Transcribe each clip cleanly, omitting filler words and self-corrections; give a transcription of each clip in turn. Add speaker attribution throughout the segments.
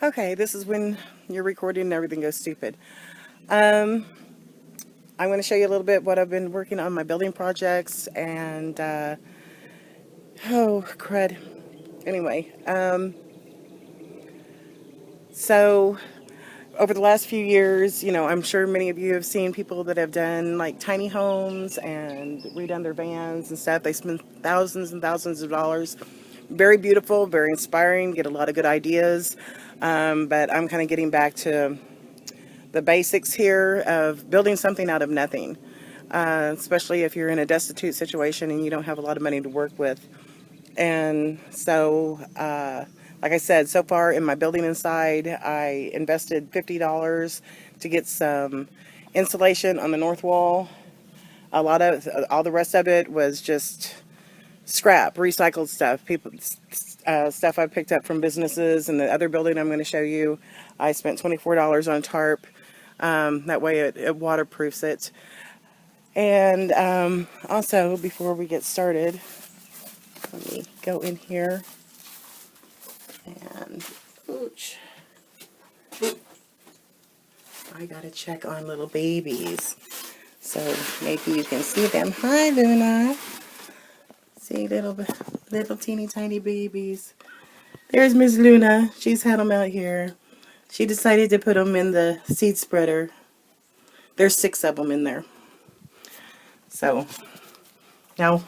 Speaker 1: Okay, this is when you're recording and everything goes stupid. I'm going to show you a little bit what I've been working on my building projects and, oh, crud. Anyway, so over the last few years, I'm sure many of you have seen people that have done like tiny homes and redone their vans and stuff. They spend thousands and thousands of dollars. Very beautiful, very inspiring, get a lot of good ideas. But I'm kind of getting back to the basics here of building something out of nothing, especially if you're in a destitute situation and you don't have a lot of money to work with. And so, like I said, so far in my building inside, I invested $50 to get some insulation on the north wall. All the rest of it was just scrap, recycled stuff, stuff I picked up from businesses. And the other building I'm going to show you, I spent $24 on a tarp. That way it waterproofs it. And also, before we get started, let me go in here and, ooch, I gotta check on little babies. So maybe you can see them. Hi, Luna. See little teeny tiny babies. There's Miss Luna. She's had them out here. She decided to put them in the seed spreader. There's 6 of them in there. So now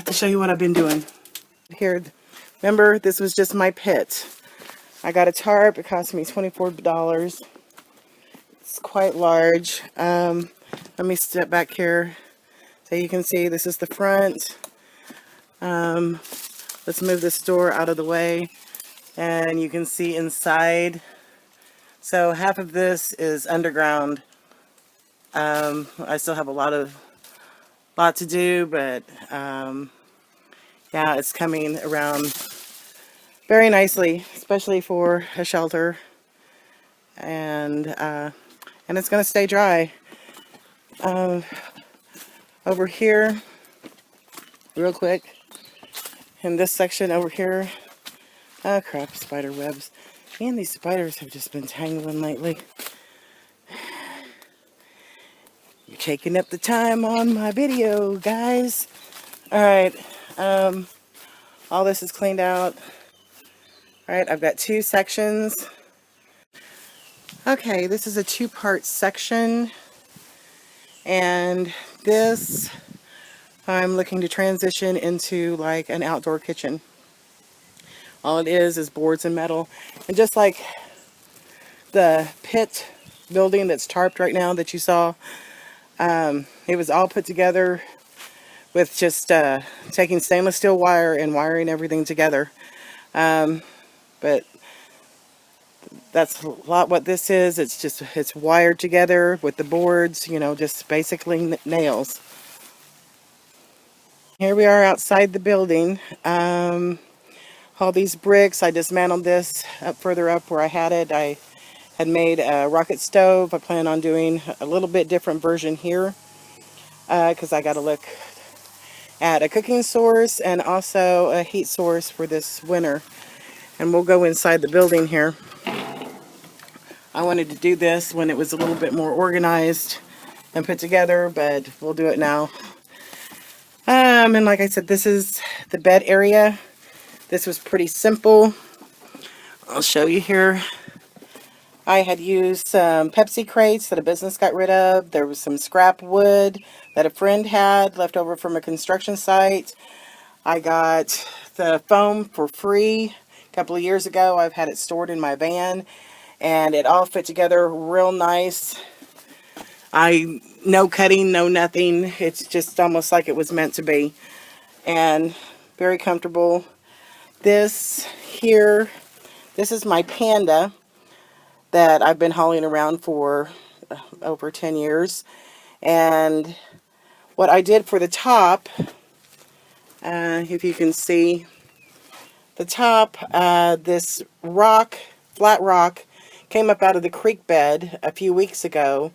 Speaker 1: to show you what I've been doing. Here, remember, this was just my pit. I got a tarp. It cost me $24. It's quite large. Let me step back here so you can see this is the front. Let's move this door out of the way and you can see inside. So half of this is underground. I still have a lot to do, but yeah, it's coming around very nicely, especially for a shelter, and it's going to stay dry. Over here, real quick, in this section over here, oh crap, spider webs. Man, these spiders have just been tangling lately. You're taking up the time on my video, guys. Alright, all this is cleaned out. Alright, I've got 2 sections. Okay, this is a 2-part section. And this, I'm looking to transition into like an outdoor kitchen. All it is boards and metal. And just like the pit building that's tarped right now that you saw, it was all put together with just taking stainless steel wire and wiring everything together. But that's a lot what this is. It's wired together with the boards, just basically nails. Here we are outside the building. All these bricks, I dismantled this further up where I had it. I had made a rocket stove. I plan on doing a little bit different version here because I got to look at a cooking source and also a heat source for this winter. And we'll go inside the building here. I wanted to do this when it was a little bit more organized and put together, but we'll do it now. And like I said, this is the bed area. This was pretty simple. I'll show you here. I had used some Pepsi crates that a business got rid of. There was some scrap wood that a friend had left over from a construction site. I got the foam for free a couple of years ago. I've had it stored in my van and it all fit together real nice. No cutting, no nothing. It's just almost like it was meant to be, and very comfortable. This here, this is my Panda that I've been hauling around for over 10 years. And what I did for the top, if you can see, the top, this rock, flat rock, came up out of the creek bed a few weeks ago.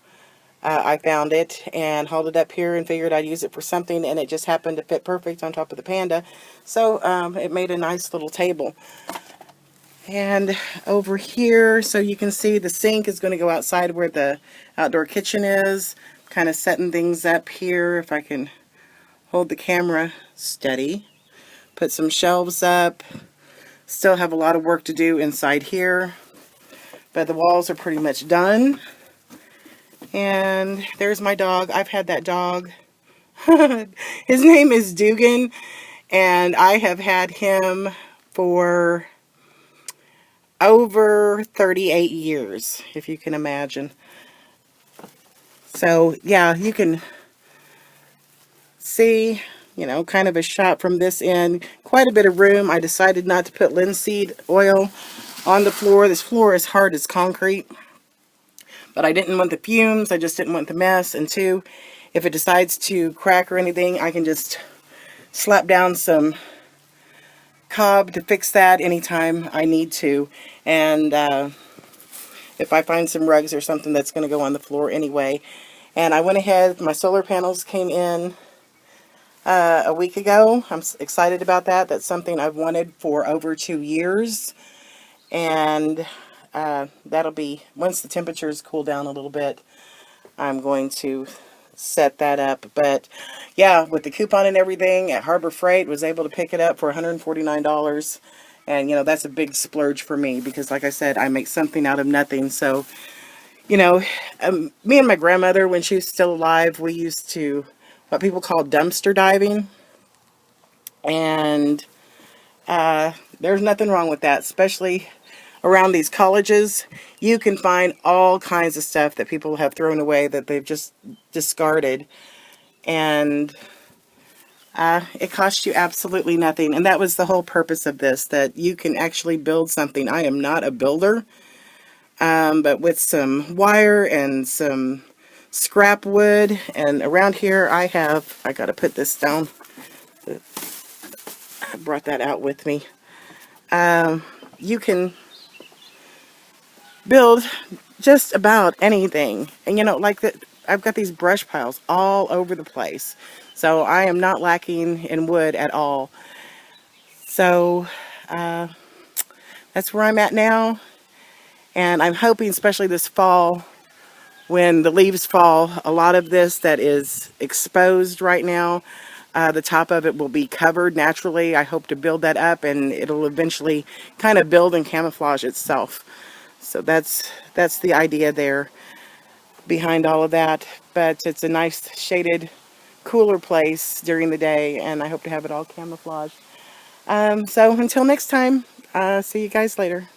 Speaker 1: I found it and hauled it up here and figured I'd use it for something, and it just happened to fit perfect on top of the Panda. So it made a nice little table. And over here, so you can see the sink is going to go outside where the outdoor kitchen is. Kind of setting things up here if I can hold the camera steady. Put some shelves up. Still have a lot of work to do inside here, but the walls are pretty much done. And there's my dog. I've had that dog. His name is Dugan, and I have had him for over 38 years, if you can imagine. So yeah, you can see, kind of a shot from this end. Quite a bit of room. I decided not to put linseed oil on the floor. This floor is hard as concrete, but I didn't want the fumes. I just didn't want the mess. And two, if it decides to crack or anything, I can just slap down some cob to fix that anytime I need to. And if I find some rugs or something that's going to go on the floor anyway. And I went ahead, my solar panels came in a week ago. I'm excited about that. That's something I've wanted for over 2 years. And that'll be, once the temperatures cool down a little bit, I'm going to set that up. But yeah, with the coupon and everything at Harbor Freight, was able to pick it up for $149. And that's a big splurge for me because, like I said, I make something out of nothing. So me and my grandmother, when she was still alive, we used to what people call dumpster diving. And there's nothing wrong with that, especially around these colleges. You can find all kinds of stuff that people have thrown away that they've just discarded. And it costs you absolutely nothing. And that was the whole purpose of this, that you can actually build something. I am not a builder, but with some wire and some scrap wood, and around here I got to put this down. I brought that out with me. You can build just about anything. And I've got these brush piles all over the place. So I am not lacking in wood at all. So that's where I'm at now. And I'm hoping, especially this fall, when the leaves fall, a lot of this that is exposed right now, the top of it will be covered naturally. I hope to build that up, and it'll eventually kind of build and camouflage itself. So that's the idea there behind all of that. But it's a nice shaded, cooler place during the day, and I hope to have it all camouflaged. So until next time, see you guys later.